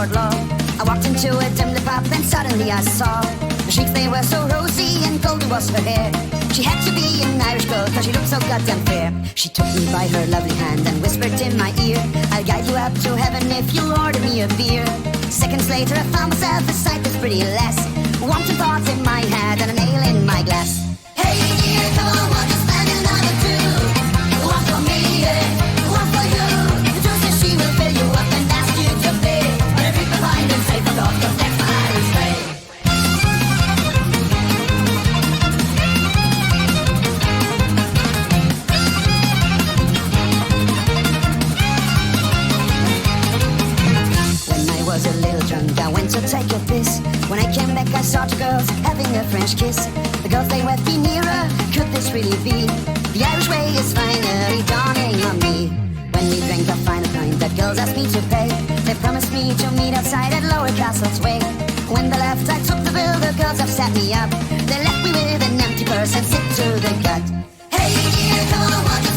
court law. I walked into a dimly pub, then suddenly I saw the cheeks, they were so rosy and golden was her hair. She had to be an Irish girl, cause she looked so goddamn fair. She took me by her lovely hand and whispered in my ear, I'll guide you up to heaven if you'll order me a beer. Seconds later I found myself a sight that's pretty less. Wanting thoughts in my head and a nail in my glass. Hey dear, come on, won't you spend another two? One for me, one for you. The truth is she will fill you up and ask you to pay. But if you can find and say fuck off, cause that's my Irish way. Was a little drunk, I went to take a piss. When I came back I saw two girls having a French kiss. The girls, they went me nearer, could this really be? The Irish way is finally dawning on me. When we drank our final pint, that girls asked me to pay. They promised me to meet outside at Lower Castle's Way. When they left I took the bill, the girls have set me up. They left me with an empty purse and sick to the gut. Hey dear, come on, won't you